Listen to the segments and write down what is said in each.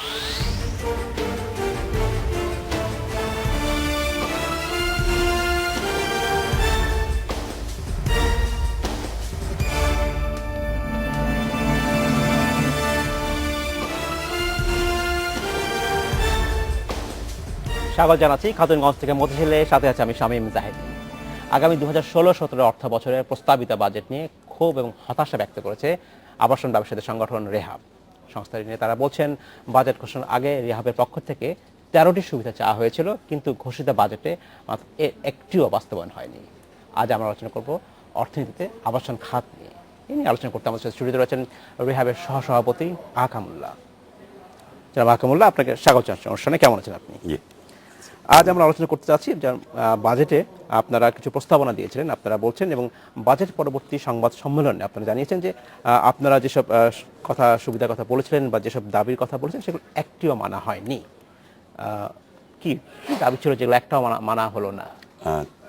স্বাগত জানাচ্ছি খাতুনগঞ্জ থেকে মতিঝিলের সাথে আছে আমি শামীম জাহিদ। আগামী 2016-17 অর্থ বছরের প্রস্তাবিত বাজেট নিয়ে ক্ষোভ এবং হতাশা ব্যক্ত করেছে আবাসন ব্যবসায়ীদের সংগঠন রেহাব। সংস্থাটি নিয়ে তারা বলছেন, বাজেট ঘোষণার আগে রেহাবের পক্ষ থেকে 13টি সুবিধা চাওয়া হয়েছিল, কিন্তু ঘোষিত বাজেটে মাত্র একটিও বাস্তবায়ন হয়নি। আজ আমরা আলোচনা করব অর্থনীতিতে আবাসন খাত নিয়ে। এই নিয়ে আলোচনা করতে আমাদের সাথে স্টুডিওতে রয়েছেন রেহাবের সহসভাপতি আহকামুল্লাহ। জনাব আহকামুল্লাহ, আপনাকে স্বাগত জানাচ্ছি অনুষ্ঠানে। কেমন আছেন আপনি? আজ আমরা আলোচনা করতে চাচ্ছি বাজেটে আপনারা কিছু প্রস্তাবনা দিয়েছিলেন, আপনারা বলছেন, এবং বাজেট পরবর্তী সংবাদ সম্মেলনে আপনারা জানিয়েছেন যে আপনারা যেসব সুবিধার কথা বলেছিলেন বা যেসব দাবির কথা বলেছেন সেগুলো একটিও মানা হয়নি। কি দাবি ছিল যেগুলো একটাও মানা হলো না?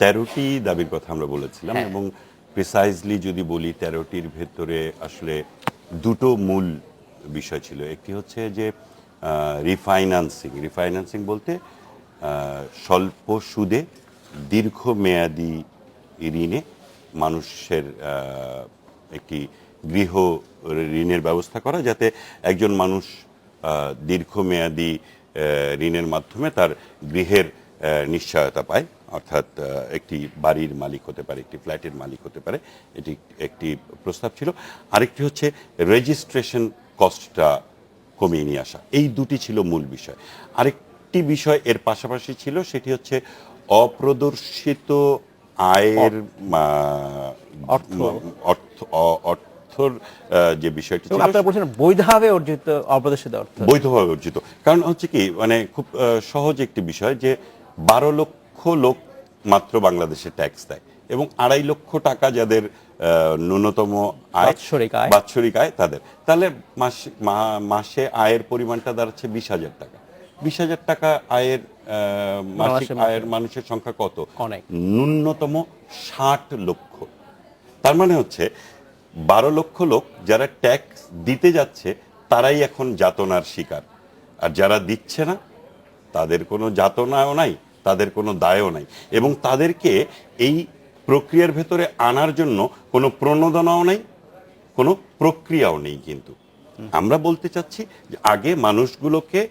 13টি দাবির কথা আমরা বলেছিলাম, এবং প্রিসাইজলি যদি বলি 13টির ভেতরে আসলে দুটো মূল বিষয় ছিল। একটি হচ্ছে যে রিফাইন্যান্সিং বলতে স্বল্প সুদে দীর্ঘমেয়াদী ঋণে মানুষের একটি গৃহ ঋণের ব্যবস্থা করা, যাতে একজন মানুষ দীর্ঘমেয়াদী ঋণের মাধ্যমে তার গৃহের নিশ্চয়তা পায়, অর্থাৎ একটি বাড়ির মালিক হতে পারে, একটি ফ্ল্যাটের মালিক হতে পারে। এটি একটি প্রস্তাব ছিল। আরেকটি হচ্ছে রেজিস্ট্রেশন কস্টটা কমিয়ে নিয়ে আসা। এই দুটি ছিল মূল বিষয়। আরেকটি বিষয় এর পাশাপাশি ছিল, সেটি হচ্ছে অপ্রদর্শিত আয়ের অর্থর যে বিষয়টি ছিল, আপনারা বলছেন বৈধভাবে অর্জিত অপ্রদর্শিত অর্থ। বৈধভাবে অর্জিত। কারণ হচ্ছে কি, মানে খুব সহজ একটি বিষয় যে 12 লক্ষ লোক মাত্র বাংলাদেশে ট্যাক্স দেয়, এবং 2.5 লক্ষ টাকা যাদের ন্যূনতম বাৎসরিক আয় তাদের, তাহলে মাসে আয়ের পরিমাণটা দাঁড়াচ্ছে 20,000 টাকা। 20,000 টাকা আয়ের মাসিক আয়ের মানুষের সংখ্যা কত? অনেক। ন্যূনতম 60 লক্ষ। তার মানে হচ্ছে 12 লক্ষ লোক যারা ট্যাক্স দিতে যাচ্ছে তারাই এখন যাতনার শিকার, আর যারা দিচ্ছে না তাদের কোনো যাতনাও নাই, তাদের কোনো দায়ও নাই, এবং তাদেরকে এই প্রক্রিয়ার ভেতরে আনার জন্য কোনো প্রণোদনাও নেই, কোনো প্রক্রিয়াও নেই। কিন্তু আমরা বলতে চাচ্ছি যে আগে মানুষগুলোকে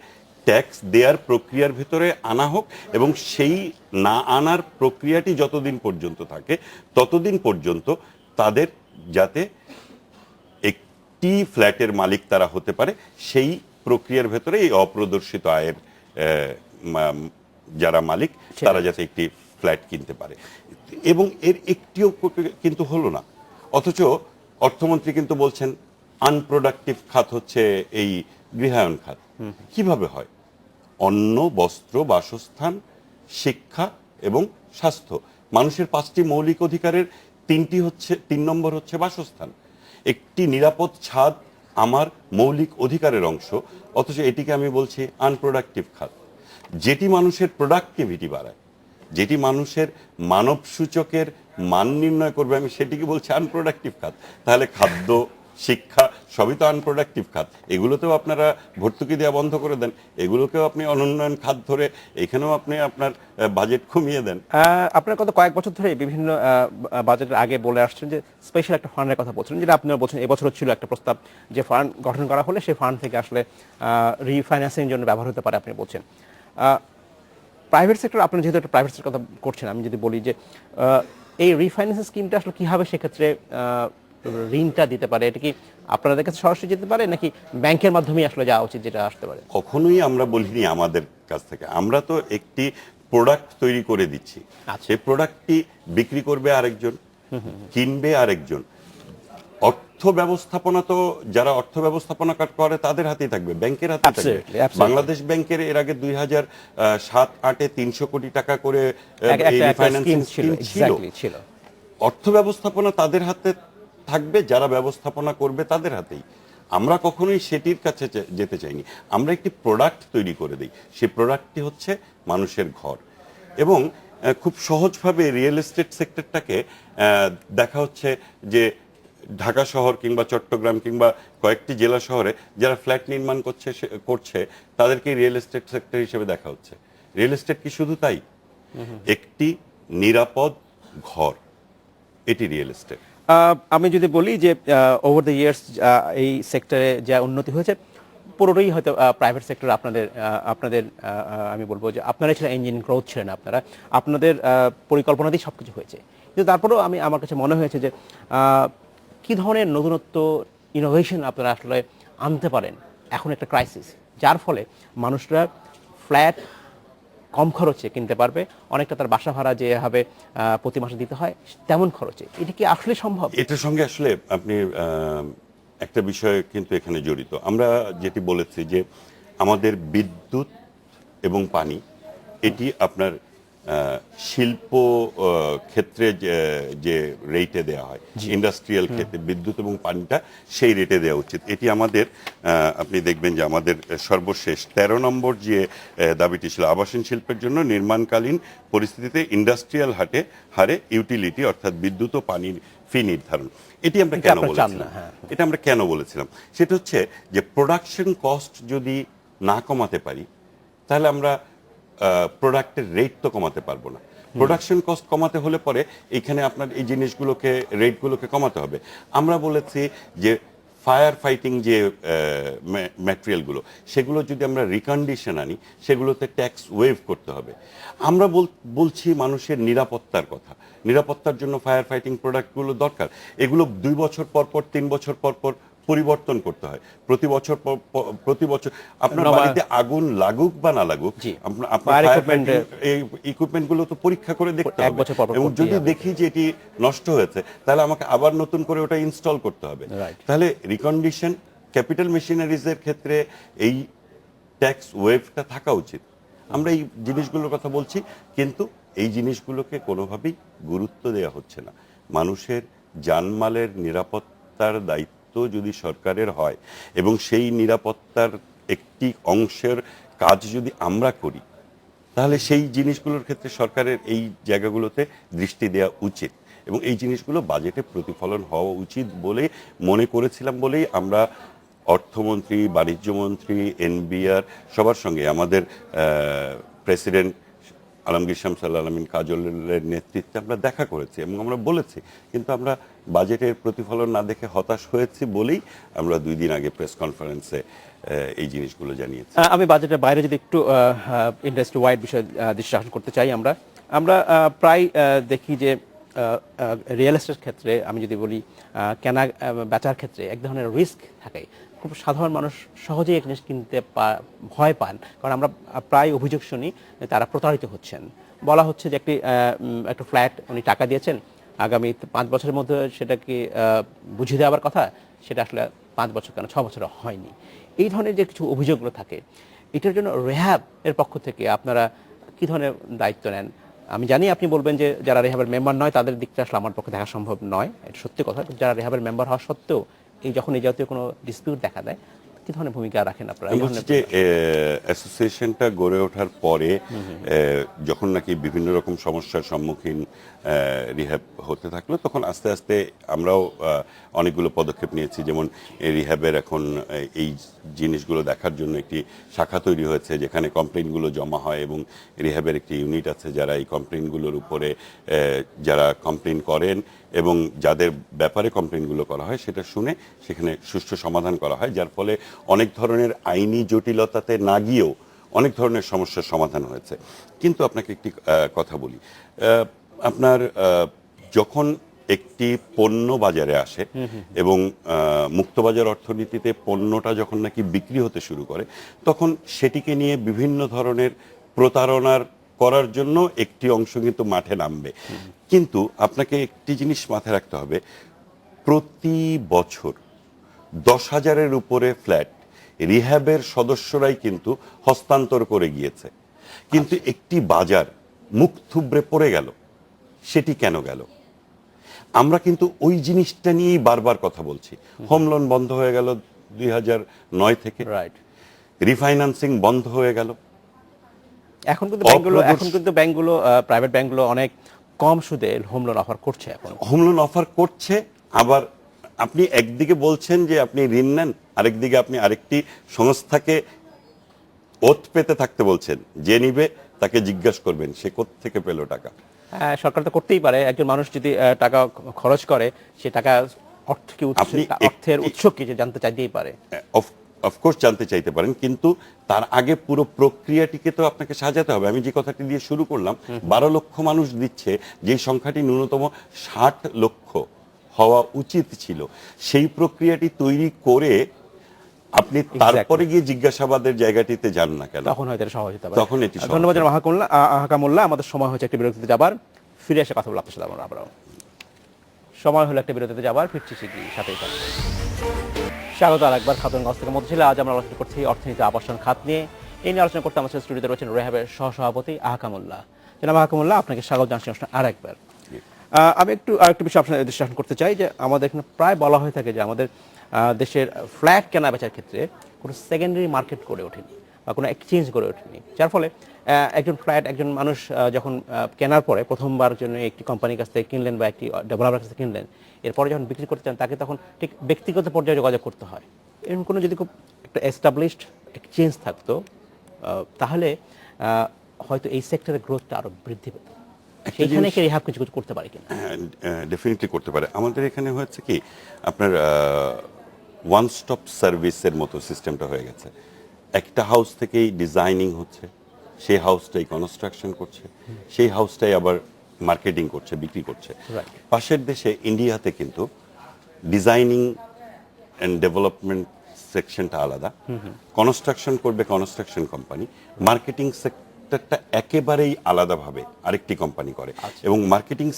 ট্যাক্স দেওয়ার প্রক্রিয়ার ভেতরে আনা হোক, এবং সেই না আনার প্রক্রিয়াটি যতদিন পর্যন্ত থাকে ততদিন পর্যন্ত তাদের যাতে একটি ফ্ল্যাটের মালিক তারা হতে পারে, সেই প্রক্রিয়ার ভেতরে এই অপ্রদর্শিত আয়ের যারা মালিক তারা যাতে একটি ফ্ল্যাট কিনতে পারে। এবং এর একটিও কিন্তু হলো না, অথচ অর্থমন্ত্রী কিন্তু বলছেন আনপ্রোডাক্টিভ খাত হচ্ছে এই গৃহায়ন খাত। কিভাবে হয়? অন্ন, বস্ত্র, বাসস্থান, শিক্ষা এবং স্বাস্থ্য, মানুষের 5টি মৌলিক অধিকারের 3 নম্বর হচ্ছে বাসস্থান। একটি নিরাপদ ছাদ আমার মৌলিক অধিকারের অংশ, অথচ এটিকে আমি বলছি আনপ্রোডাক্টিভ খাত। যেটি মানুষের প্রোডাক্টিভিটি বাড়ায়, যেটি মানুষের মানব সূচকের মান নির্ণয় করবে, আমি সেটিকে বলছি আনপ্রোডাক্টিভ খাত। তাহলে খাদ্য, শিক্ষা সবই তো আনপ্রোডাক্টিভ খাত। এগুলোতেও আপনারা ভর্তুকি দেওয়া বন্ধ করে দেন, এগুলোকেও আপনি অনুন্নয়ন খাত ধরে এখানেও আপনি আপনার বাজেট কমিয়ে দেন। আপনার গত কয়েক বছর ধরে বিভিন্ন বাজেটের আগে বলে আসছেন যে স্পেশাল একটা ফান্ডের কথা বলছেন, যেটা আপনারা বলছেন এবছরও ছিল একটা প্রস্তাব যে ফান্ড গঠন করা হলে সেই ফান্ড থেকে আসলে রিফাইন্যান্সিং জন্য ব্যবহার হতে পারে। আপনি বলছেন প্রাইভেট সেক্টর, আপনি যেহেতু একটা প্রাইভেট সেক্টর কথা করছেন, আমি যদি বলি যে এই রিফাইন্যান্সিং স্কিমটা আসলে কীভাবে সেক্ষেত্রে ঋণটা দিতে পারে? এটা কি আপনাদের কাছে সরাসরি যেতে পারে, নাকি ব্যাংকের মাধ্যমে আসলে যাওয়া উচিত, যেটা আসতে পারে? কখনোই আমরা বলিনি আমাদের কাছ থেকে, আমরা তো একটি প্রোডাক্ট তৈরি করে দিচ্ছি, সেই প্রোডাক্টটি বিক্রি করবে আরেকজন, কিনবে আরেকজন। অর্থ ব্যবস্থাপনা তো যারা অর্থ ব্যবস্থাপনা করে তাদের হাতেই থাকবে, ব্যাংকের হাতে থাকবে। বাংলাদেশ ব্যাংকের এর আগে 2007-08-এ 300 কোটি টাকা করে রিফাইন্যান্সিং স্কিম ছিল। অর্থ ব্যবস্থাপনা তাদের হাতে থাকবে, যারা ব্যবস্থাপনা করবে তাদের হাতেই। আমরা কখনোই সেটির কাছে যেতে চাইনি, আমরা একটি প্রোডাক্ট তৈরি করে দিই। সেই প্রোডাক্টটি হচ্ছে মানুষের ঘর। এবং খুব সহজভাবে রিয়েল এস্টেট সেক্টরটাকে দেখা হচ্ছে যে ঢাকা শহর কিংবা চট্টগ্রাম কিংবা কয়েকটি জেলা শহরে যারা ফ্ল্যাট নির্মাণ করছে তাদেরকে রিয়েল এস্টেট সেক্টর হিসেবে দেখা হচ্ছে। রিয়েল এস্টেট কি শুধু তাই? একটি নিরাপদ ঘর, এটি রিয়েল এস্টেট। আমি যদি বলি যে ওভার দ্য ইয়ার্স এই সেক্টরে যা উন্নতি হয়েছে পুরোটাই হয়তো প্রাইভেট সেক্টর আপনাদের আপনাদের আমি বলবো যে আপনারা ছিলেন ইঞ্জিন গ্রোথ ছিলেন আপনাদের পরিকল্পনাতেই সব কিছু হয়েছে। কিন্তু তারপরেও আমার কাছে মনে হয়েছে যে কী ধরনের নতুনত্ব ইনোভেশন আপনারা আসলে আনতে পারেন এখন একটা ক্রাইসিস, যার ফলে মানুষরা ফ্ল্যাট কম খরচে কিনতে পারবে, অনেকটা তার বাসা ভাড়া যেভাবে প্রতি মাসে দিতে হয় তেমন খরচে। এটা কি আসলে সম্ভব? এটার সঙ্গে আসলে আপনি একটা বিষয় কিন্তু এখানে জড়িত। আমরা যেটি বলেছি যে আমাদের বিদ্যুৎ এবং পানি এটি আপনার শিল্প ক্ষেত্রে যে রেটে দেওয়া হয়, ইন্ডাস্ট্রিয়াল ক্ষেত্রে বিদ্যুৎ এবং পানিটা সেই রেটে দেওয়া উচিত। এটি আমাদের আপনি দেখবেন যে আমাদের সর্বশেষ 13 নম্বর যে দাবিটি ছিল আবাসন শিল্পের জন্য নির্মাণকালীন পরিস্থিতিতে ইন্ডাস্ট্রিয়াল হারে ইউটিলিটি অর্থাৎ বিদ্যুৎ ও পানির ফি নির্ধারণ। এটি আমরা কেন বলেছিলাম? এটা আমরা কেন বলেছিলাম? সেটা হচ্ছে যে প্রোডাকশন কস্ট যদি না কমাতে পারি তাহলে আমরা প্রোডাক্টের রেট তো কমাতে পারবো না। প্রোডাকশন কস্ট কমাতে হলে পরে এখানে আপনার এই জিনিসগুলোকে রেটগুলোকে কমাতে হবে। আমরা বলেছি যে ফায়ার ফাইটিং যে ম্যাটেরিয়ালগুলো সেগুলো যদি আমরা রিকন্ডিশন আনি সেগুলোতে ট্যাক্স ওয়েভ করতে হবে। আমরা বলছি মানুষের নিরাপত্তার কথা। নিরাপত্তার জন্য ফায়ার ফাইটিং প্রোডাক্টগুলো দরকার। এগুলো 2 বছর পর পর 3 বছর পর পর পরিবর্তন করতে হয়। প্রতি বছর আপনার বাড়িতে আগুন লাগুক বা না লাগুক আপনার ইকুইপমেন্টগুলো তো পরীক্ষা করে দেখতে হবে, এবং যদি দেখি যে এটি নষ্ট হয়েছে তাহলে আমাকে আবার নতুন করে ওটা ইনস্টল করতে হবে। তাহলে রিকন্ডিশন ক্যাপিটাল মেশিনারিজের ক্ষেত্রে এই ট্যাক্স ওয়েভটা থাকা উচিত। আমরা এই জিনিসগুলোর কথা বলছি, কিন্তু এই জিনিসগুলোকে কোনোভাবেই গুরুত্ব দেওয়া হচ্ছে না। মানুষের জানমালের নিরাপত্তার দায়িত্ব যদি সরকারের হয় এবং সেই নিরাপত্তার একটি অংশের কাজ যদি আমরা করি তাহলে সেই জিনিসগুলোর ক্ষেত্রে সরকারের এই জায়গাগুলোতে দৃষ্টি দেওয়া উচিত, এবং এই জিনিসগুলো বাজেটে প্রতিফলন হওয়া উচিত বলে মনে করেছিলাম বলেই আমরা অর্থমন্ত্রী, বাণিজ্যমন্ত্রী, এনবিআর সবার সঙ্গে আমাদের প্রেসিডেন্ট আলমগীর শামসুল আলমিন কাজলের নেতৃত্বে আমরা দেখা করেছি এবং আমরা বলেছি, কিন্তু আমরা বাজেটের প্রতিফলন না দেখে হতাশ হয়েছি বলেই আমরা 2 দিন আগে প্রেস কনফারেন্সে এই জিনিসগুলো জানিয়েছি। আমি বাজেটের বাইরে যদি একটু ইন্ডাস্ট্রি ওয়াইড বিষয়ে দৃষ্টি আকর্ষণ করতে চাই, আমরা প্রায় দেখি যে রিয়েল এস্টেট ক্ষেত্রে আমি যদি বলি কেনা বেচার ক্ষেত্রে এক ধরনের রিস্ক থাকে। খুব সাধারণ মানুষ সহজেই এক জিনিস কিনতে ভয় পান, কারণ আমরা প্রায় অভিযোগ শুনি তারা প্রতারিত হচ্ছেন। বলা হচ্ছে যে একটা ফ্ল্যাট উনি টাকা দিয়েছেন, আগামী 5 বছরের মধ্যে সেটাকে বুঝিয়ে দেওয়ার কথা, সেটা আসলে 5 বছর কেন 6 বছর হয়নি। এই ধরনের যে কিছু অভিযোগগুলো থাকে, এটার জন্য রেহাব এর পক্ষ থেকে আপনারা কী ধরনের দায়িত্ব নেন? আমি জানি আপনি বলবেন যে যারা রেহাবের মেম্বার নয় তাদের দিকটা আসলে আমার পক্ষে দেখা সম্ভব নয়, এটা সত্যি কথা। যারা রেহাবের মেম্বার হওয়া সত্ত্বেও যখন এই জাতীয় কোনো ডিসপিউট দেখা দেয়, কি ধরনের ভূমিকা রাখেন আপনারা? যে অ্যাসোসিয়েশনটা গড়ে ওঠার পরে যখন নাকি বিভিন্ন রকম সমস্যার সম্মুখীন রিহ্যাব হতে থাকলো, তখন আস্তে আস্তে আমরাও অনেকগুলো পদক্ষেপ নিয়েছি। যেমন রিহ্যাবের এখন এই জিনিসগুলো দেখার জন্য একটি শাখা তৈরি হয়েছে যেখানে কমপ্লেইনগুলো জমা হয়, এবং রিহ্যাবের একটি ইউনিট আছে যারা এই কমপ্লেইনগুলোর উপরে যারা কমপ্লেইন করেন এবং যাদের ব্যাপারে কমপ্লেইনগুলো করা হয় সেটা শুনে সেখানে সুষ্ঠু সমাধান করা হয়, যার ফলে অনেক ধরনের আইনি জটিলতাতে না গিয়েও অনেক ধরনের সমস্যার সমাধান হয়েছে। কিন্তু আপনাকে একটি কথা বলি, আপনার যখন একটি পণ্য বাজারে আসে এবং মুক্তবাজার অর্থনীতিতে পণ্যটা যখন নাকি বিক্রি হতে শুরু করে, তখন সেটিকে নিয়ে বিভিন্ন ধরনের প্রতারণার করার জন্য একটি অংশ কিন্তু মাঠে নামবে। কিন্তু আপনাকে একটি জিনিস মাথায় রাখতে হবে, প্রতি বছর 10,000-এর উপরে ফ্ল্যাট রিহ্যাবের সদস্যরাই কিন্তু হস্তান্তর করে গিয়েছে। কিন্তু একটি বাজার মুখ থুবড়ে পড়ে গেল, সেটি কেন গেল? আমরা কিন্তু ওই জিনিসটা নিয়েই বারবার কথা বলছি। হোম লোন বন্ধ হয়ে গেল 2009 থেকে, রিফাইন্যান্সিং বন্ধ হয়ে গেল। এখন কিন্তু ব্যাংকগুলো প্রাইভেট ব্যাংকগুলো অনেক কম সুদে হোম লোন অফার করছে। এখন হোম লোন অফার করছে, আবার আপনি একদিকে বলছেন যে আপনি ঋণ নেন, আরেকদিকে আপনি আরেকটি সংস্থাকে ওত পেতে থাকতে বলছেন, যে নিবে তাকে জিজ্ঞাসা করবেন সে কোত্থেকে পেল টাকা। হ্যাঁ, সরকার তো করতেই পারে। একজন মানুষ যদি টাকা খরচ করে, সে টাকা আপনি অর্থের উৎস কি যে জানতে চাইতেই পারে। অফকোর্স জানতে চাইতে পারেন, কিন্তু তার আগে পুরো প্রক্রিয়াটিকে তো আপনাকে সাজাতে হবে। আমি যে কথাটি দিয়ে শুরু করলাম, 12 লক্ষ মানুষ দিচ্ছে, যে সংখ্যাটি ন্যূনতম 60 লক্ষ হওয়া উচিত ছিল, সেই প্রক্রিয়াটি তৈরি করে আপনি তারপরে গিয়ে জিজ্ঞাসাবাদের জায়গাটিতে যান না কেন? তখন হয়তো এটা সহজ হতে পারে। তখন এটি সহজ ধন্যবাদ হবে। হাকামুল্লাহ। আমাদের সময় হয়েছে একটি বিরতিতে যাবার, ফিরে এসে কথা বলবো আপনার সাথে আবারও। সময় হলো একটা বিরতিতে যাবার, ফিরছি শিগগিরই, সাথেই থাকুন। স্বাগত আরেকবার খাতুনগঞ্জ থেকে মধ্যশিলা। আজ আমরা আলোচনা করছি অর্থনীতি আবাসন খাত নিয়ে। এই নিয়ে আলোচনা করতে আমাদের স্টুডিওতে রয়েছেন রেহাবের সহসভাপতি আহকামুল্লাহ। জনাব আহকামুল্লাহ, আপনাকে স্বাগত জানাচ্ছি আরেকবার। আমি আরেকটু বিষয় আপনার বিশ্লেষণ করতে চাই যে আমাদের এখানে প্রায় বলা হয়ে থাকে যে আমাদের দেশের ফ্ল্যাট কেনা বেচার ক্ষেত্রে কোনো সেকেন্ডারি মার্কেট গড়ে ওঠেনি বা কোনো এক্সচেঞ্জ গড়ে ওঠেনি, যার ফলে একজন মানুষ যখন কেনার পরে প্রথমবার জন্য একটি কোম্পানির কাছ থেকে কিনলেন বা একটি ডেভেলপারের কাছ থেকে কিনলেন, এরপরে যখন বিক্রি করতে চান তাকে তখন ঠিক ব্যক্তিগত পর্যায়ে যোগাযোগ করতে হয়। এরকম কোনো যদি খুব একটা এস্টাবলিশড এক্সচেঞ্জ থাকতো, তাহলে হয়তো এই সেক্টরের গ্রোথটা আরো বৃদ্ধি পেত। সেইখানে কি রিহাব কিছু করতে পারে কিনা? ডেফিনেটলি করতে পারে। আমাদের এখানে হচ্ছে কি, আপনার ওয়ান স্টপ সার্ভিসের মতো সিস্টেমটা হয়ে গেছে। একটা হাউস থেকেই ডিজাইনিং হচ্ছে, সেই হাউসটাই কনস্ট্রাকশন করছে, সেই হাউসটাই আবার মার্কেটিং করছে, বিক্রি করছে। পাশের দেশে ইন্ডিয়াতে কিন্তু ডিজাইনিং অ্যান্ড ডেভেলপমেন্ট সেকশনটা আলাদা, কনস্ট্রাকশন করবে কনস্ট্রাকশন কোম্পানি, মার্কেটিং সেক্টরটা একেবারেই আলাদাভাবে আরেকটি কোম্পানি করে। এবং মার্কেটিং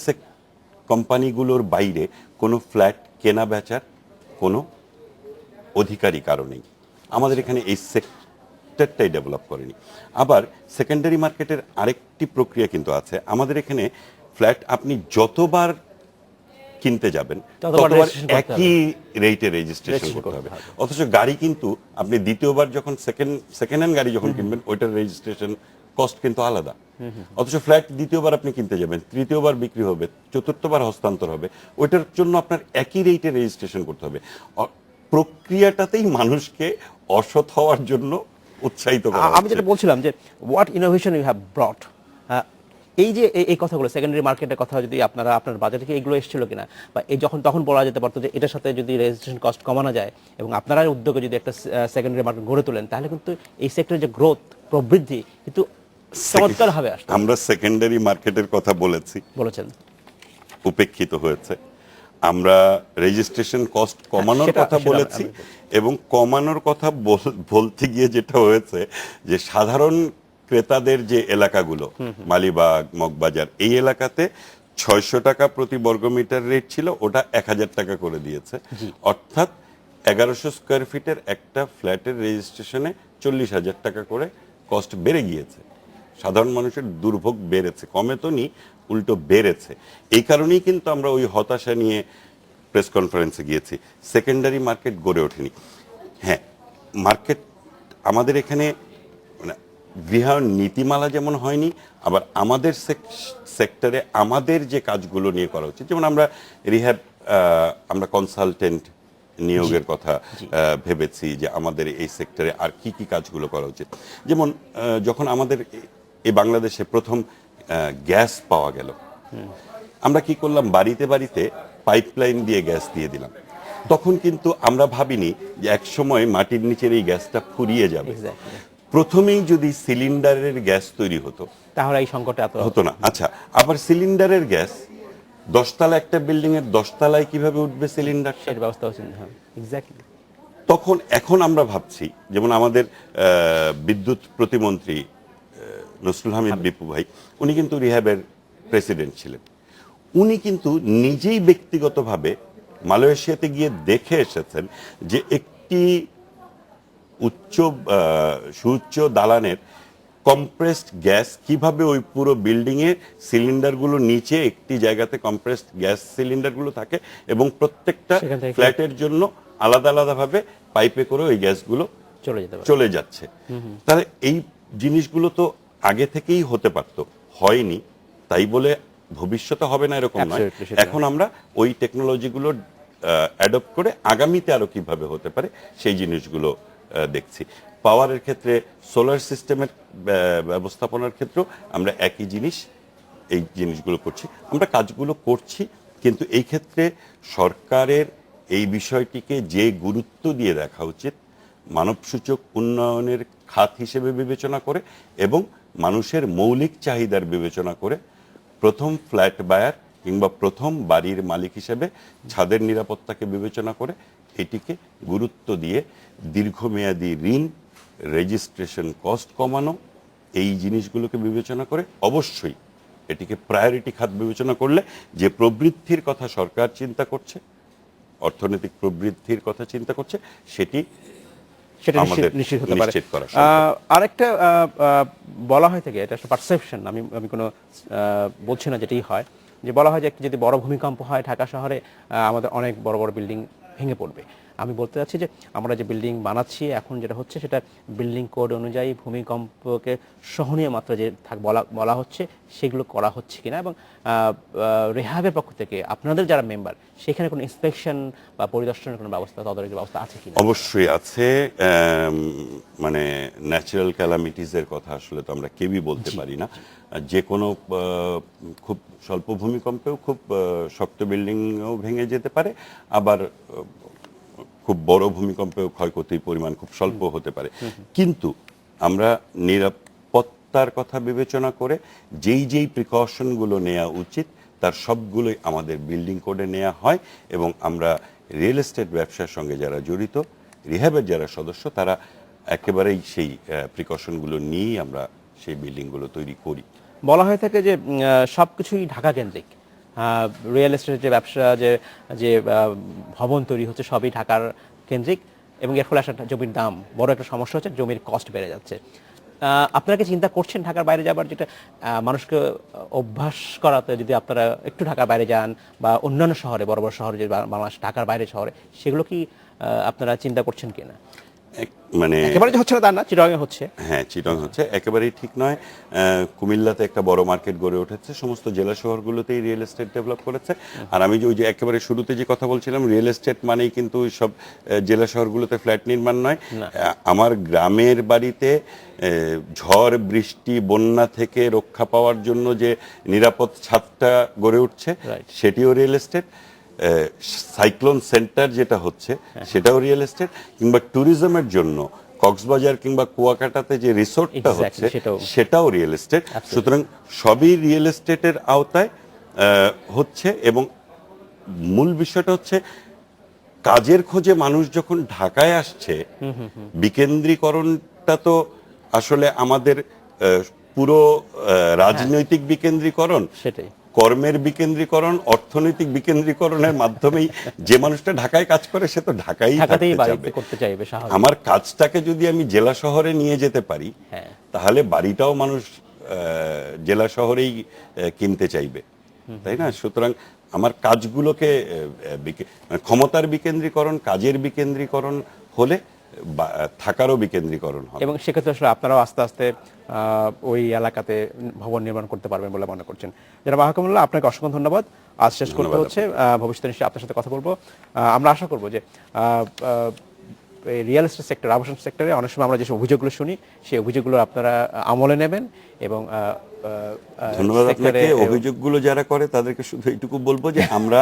কোম্পানিগুলোর বাইরে কোনো ফ্ল্যাট কেনা বেচার কোনো অধিকারী কারো নেই। আমাদের এখানে এই সেক্টরটাই ডেভেলপ করেনি। আবার সেকেন্ডারি মার্কেটের আরেকটি প্রক্রিয়া কিন্তু আছে। আমাদের এখানে ফ্ল্যাট আপনি যতবার কিনতে যাবেন ততবার একই রেটে রেজিস্ট্রেশন করতে হবে। অথচ গাড়ি কিন্তু আপনি দ্বিতীয়বার যখন সেকেন্ড হ্যান্ড গাড়ি যখন কিনবেন, ওইটার রেজিস্ট্রেশন কস্ট কিন্তু আলাদা। অথচ ফ্ল্যাট দ্বিতীয়বার আপনি কিনতে যাবেন, তৃতীয়বার বিক্রি হবে, চতুর্থবার হস্তান্তর হবে, ওইটার জন্য আপনার একই রেটে রেজিস্ট্রেশন করতে হবে। প্রক্রিয়াটাতেই মানুষকে অসৎ হওয়ার জন্য উৎসাহিত করা। আমি যেটা বলছিলাম যে what innovation you have brought, এই যে এই কথাগুলো সেকেন্ডারি মার্কেটের কথা, যদি আপনার বাজেটে কি এগুলো এসেছিল কিনা, বা এই তখন বলা যেতে পারতো যে এটার সাথে যদি রেজিস্ট্রেশন কস্ট কমানো যায় এবং আপনারা উদ্যোগে যদি একটা সেকেন্ডারি মার্কেট গড়ে তোলেন, তাহলে কিন্তু এই সেক্টরের যে গ্রোথ প্রবৃদ্ধি কিন্তু চমৎকার ভাবে আসতো। আমরা সেকেন্ডারি মার্কেটের কথা বলেছেন, উপেক্ষিত হয়েছে। আমরা রেজিস্ট্রেশন কস্ট কমানোর কথা বলেছি, এবং কমানোর কথা বলতে গিয়ে যেটা হয়েছে যে সাধারণ ক্রেতাদের যে এলাকাগুলো, মালিবাগ, মগবাজার, এই এলাকাতে 600 টাকা প্রতি বর্গমিটার রেট ছিল, ওটা 1000 টাকা করে দিয়েছে। অর্থাৎ 1100 স্কোয়ার ফিটের একটা ফ্ল্যাটের রেজিস্ট্রেশনে 40,000 টাকা করে কস্ট বেড়ে গিয়েছে। সাধারণ মানুষের দুর্ভোগ বেড়েছে, কমে তো নি, উল্টো বেড়েছে। এই কারণেই কিন্তু আমরা ওই হতাশা নিয়ে প্রেস কনফারেন্সে গিয়েছি। সেকেন্ডারি মার্কেট গড়ে ওঠেনি। হ্যাঁ, মার্কেট আমাদের এখানে মানে গৃহায়ণ নীতিমালা যেমন হয়নি, আবার আমাদের সেক্টরে আমাদের যে কাজগুলো নিয়ে করা উচিত, যেমন আমরা রিহ্যাব, আমরা কনসালটেন্ট নিয়োগের কথা ভেবেছি যে আমাদের এই সেক্টরে আর কি কি কাজগুলো করা উচিত। যেমন যখন আমাদের এই বাংলাদেশে প্রথম গ্যাস পাওয়া গেল, আমরা কি করলাম, বাড়িতে বাড়িতে পাইপলাইন দিয়ে গ্যাস দিয়ে দিলাম। তখন কিন্তু আমরা ভাবিনি যে এক সময় মাটির নিচের এই গ্যাসটা ফুরিয়ে যাবে। প্রথমেই যদি সিলিন্ডারের গ্যাস তৈরি হতো তাহলে এই সংকটটা হতো না। আচ্ছা, আবার সিলিন্ডারের গ্যাস 10 তলা একটা বিল্ডিং এর 10 তলায় কিভাবে উঠবে সিলিন্ডার, এর ব্যবস্থা হচ্ছে না। এক্স্যাক্টলি। এখন আমরা ভাবছি, যেমন আমাদের বিদ্যুৎ প্রতিমন্ত্রী নসরুল হামিদ বিপু ভাই, উনি কিন্তু রিহ্যাবের প্রেসিডেন্ট ছিলেন। উনি কিন্তু নিজেই ব্যক্তিগতভাবে মালয়েশিয়াতে গিয়ে দেখে এসেছেন যে একটি সুউচ্চ দালানের কম্প্রেসড গ্যাস কিভাবে ওই পুরো বিল্ডিং এ সিলিন্ডারগুলো নিচে একটি জায়গাতে কম্প্রেসড গ্যাস সিলিন্ডারগুলো থাকে, এবং প্রত্যেকটা ফ্ল্যাটের জন্য আলাদা আলাদাভাবে পাইপে করে ওই গ্যাসগুলো চলে যাচ্ছে। তাহলে এই জিনিসগুলো তো আগে থেকেই হতে পারত, হয়নি, তাই বলে ভবিষ্যতে হবে না এরকম নয়। এখন আমরা ওই টেকনোলজিগুলো অ্যাডপ্ট করে আগামীতে আরো কিভাবে হতে পারে সেই জিনিসগুলো দেখছি। পাওয়ারের ক্ষেত্রে সোলার সিস্টেমের ব্যবস্থাপনার ক্ষেত্রেও আমরা একই জিনিস, এই জিনিসগুলো করছি, আমরা কাজগুলো করছি। কিন্তু এই ক্ষেত্রে সরকারের এই বিষয়টিকে যে গুরুত্ব দিয়ে দেখা উচিত, মানবসূচক উন্নয়নের খাত হিসেবে বিবেচনা করে এবং মানুষের মৌলিক চাহিদার বিবেচনা করে, প্রথম ফ্ল্যাট বায়ার কিংবা প্রথম বাড়ির মালিক হিসেবে ছাদের নিরাপত্তাকে বিবেচনা করে এটিকে গুরুত্ব দিয়ে দীর্ঘমেয়াদী ঋণ, রেজিস্ট্রেশন কস্ট কমানো, এই জিনিসগুলোকে বিবেচনা করে অবশ্যই এটিকে প্রায়োরিটি খাত বিবেচনা করলে যে প্রবৃদ্ধির কথা সরকার চিন্তা করছে, অর্থনৈতিক প্রবৃদ্ধির কথা চিন্তা করছে, সেটা নিশ্চিত হতে পারে। নিশ্চিত করা সম্ভব। আরেকটা বলা হয় থাকে, এটা একটা পারসেপশন, আমি কোনো বলছি না যেটাই হয়, যে বলা হয় যে যদি বড় ভূমিকম্প হয় ঢাকা শহরে আমাদের অনেক বড় বড় বিল্ডিং ভেঙে পড়বে। আমি বলতে চাচ্ছি যে আমরা যে বিল্ডিং বানাচ্ছি এখন যেটা হচ্ছে সেটা বিল্ডিং কোড অনুযায়ী ভূমিকম্পকে সহনীয় মাত্রা যে বলা হচ্ছে সেগুলো করা হচ্ছে কিনা, এবং রেহাবের পক্ষ থেকে আপনাদের যারা মেম্বার সেখানে কোনো ইন্সপেকশন বা পরিদর্শনের কোনো ব্যবস্থা, তদারকির ব্যবস্থা আছে কিনা? অবশ্যই আছে। মানে ন্যাচারাল ক্যালামিটিসের কথা আসলে তো আমরা কেউই বলতে পারি না। যে কোনো খুব স্বল্প ভূমিকম্পেও খুব শক্ত বিল্ডিংও ভেঙে যেতে পারে, আবার খুব বড় ভূমিকম্পেও ক্ষয়ক্ষতির পরিমাণ খুব স্বল্প হতে পারে। কিন্তু আমরা নিরাপত্তার কথা বিবেচনা করে যেই যেই প্রিকশনগুলো নেওয়া উচিত তার সবগুলোই আমাদের বিল্ডিং কোডে নেওয়া হয়, এবং আমরা রিয়েল এস্টেট ব্যবসার সঙ্গে যারা জড়িত, রিহ্যাবের যারা সদস্য, তারা একেবারেই সেই প্রিকশনগুলো নিয়েই আমরা সেই বিল্ডিংগুলো তৈরি করি। বলা হয়ে থাকে যে সব কিছুই ঢাকা কেন্দ্রিক, রিয়েল এস্টেটের যে ব্যবসা, যে ভবন তৈরি হচ্ছে সবই ঢাকার কেন্দ্রিক, এবং এর ফলে একটা জমির দাম বড় একটা সমস্যা হচ্ছে, জমির কস্ট বেড়ে যাচ্ছে। আপনারা কি চিন্তা করছেন ঢাকার বাইরে যাবার, যেটা মানুষকে অভ্যাস করাতে, যদি আপনারা একটু ঢাকার বাইরে যান বা অন্যান্য শহরে, বড় বড় শহরে যে বাংলাদেশ ঢাকার বাইরে শহরে, সেগুলো কি আপনারা চিন্তা করছেন কিনা? মানে একেবারে যে হচ্ছে না তা না, চিটাগাংয়ে হচ্ছে। হ্যাঁ, চিটাগাং হচ্ছে, একেবারেই ঠিক নয়। কুমিল্লাতে একটা বড় মার্কেট গড়ে উঠেছে, সমস্ত জেলা শহরগুলোতেই রিয়েল এস্টেট ডেভেলপ করেছে। আর আমি ওই যে একেবারে শুরুতে যে কথা বলছিলাম, রিয়েল এস্টেট মানেই কিন্তু সব জেলা শহরগুলোতে ফ্ল্যাট নির্মাণ নয়। আমার গ্রামের বাড়িতে ঝড়, বৃষ্টি, বন্যা থেকে রক্ষা পাওয়ার জন্য যে নিরাপদ ছাদটা গড়ে উঠছে, সেটিও রিয়েল এস্টেট। সাইক্লোন সেন্টার যেটা হচ্ছে সেটাও রিয়েল এস্টেট, কিংবা ট্যুরিজমের জন্য কক্সবাজার কিংবা কুয়াকাটাতে যে রিসোর্টটা হচ্ছে সেটাও রিয়েল এস্টেট। সুতরাং সবই রিয়েল এস্টেটের আওতায় হচ্ছে, এবং মূল বিষয়টা হচ্ছে কাজের খোঁজে মানুষ যখন ঢাকায় আসছে, বিকেন্দ্রীকরণটা তো আসলে আমাদের পুরো রাজনৈতিক বিকেন্দ্রীকরণ, সেটাই কর্মের বিকেন্দ্রীকরণ, অর্থনৈতিক বিকেন্দ্রীকরণের মাধ্যমেই যে মানুষটা ঢাকায় কাজ করে সে তো ঢাকায় করতে চাইবে। আমার কাজটাকে যদি আমি জেলা শহরে নিয়ে যেতে পারি, তাহলে বাড়িটাও মানুষ জেলা শহরেই কিনতে চাইবে, তাই না? সুতরাং আমার কাজগুলোকে ক্ষমতার বিকেন্দ্রীকরণ, কাজের বিকেন্দ্রীকরণ হলে থাকারও বিকেন্দ্রীকরণ হবে, এবং সেক্ষেত্রে আসলে আপনারাও আস্তে আস্তে ওই এলাকাতে ভবন নির্মাণ করতে পারবেন বলে মনে করছেন। যারা মাহকুমুল্লাহ, আপনাকে অসংখ্য ধন্যবাদ। আজ শেষ করতে হচ্ছে, ভবিষ্যতে নিশ্চয়ই আপনার সাথে কথা বলবো। আমরা আশা করবো যে রিয়েল এস্টেট সেক্টর, আবাসন সেক্টরে অনেক সময় আমরা যেসব অভিযোগগুলো শুনি, সেই অভিযোগগুলো আপনারা আমলে নেবেন, এবং ধন্যবাদ আপনাকে। অভিযোগগুলো যারা করে তাদেরকে শুধু এইটুকু বলবো যে আমরা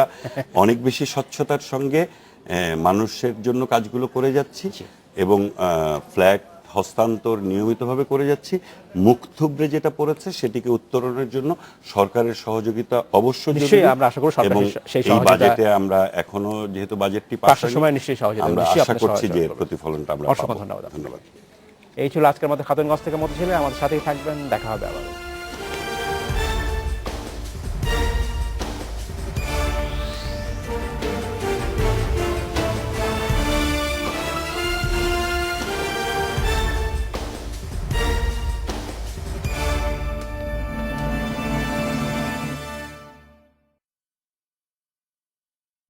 অনেক বেশি স্বচ্ছতার সঙ্গে মানুষের জন্য কাজগুলো করে যাচ্ছি, এবং ফ্ল্যাট হস্তান্তর নিয়মিতভাবে করে যাচ্ছি। মুখ থুবড়ে যেটা পড়েছে সেটিকে উত্তরণের জন্য সরকারের সহযোগিতা অবশ্যই জরুরি। আমরা আশা করি এবং এই বাজেটে আমরা এখনো যেহেতু বাজেটটি পাস হয়নি, সময় নিশ্চয়ই সহযোগিতা আমরা আশা করছি যে প্রতিফলনটা আমরা পাবো। অসংখ্য ধন্যবাদ। এই ছিল আজকের মতো খাতুনগঞ্জ থেকে মতিঝিলে। আমাদের সাথেই থাকবেন, দেখা হবে আবার।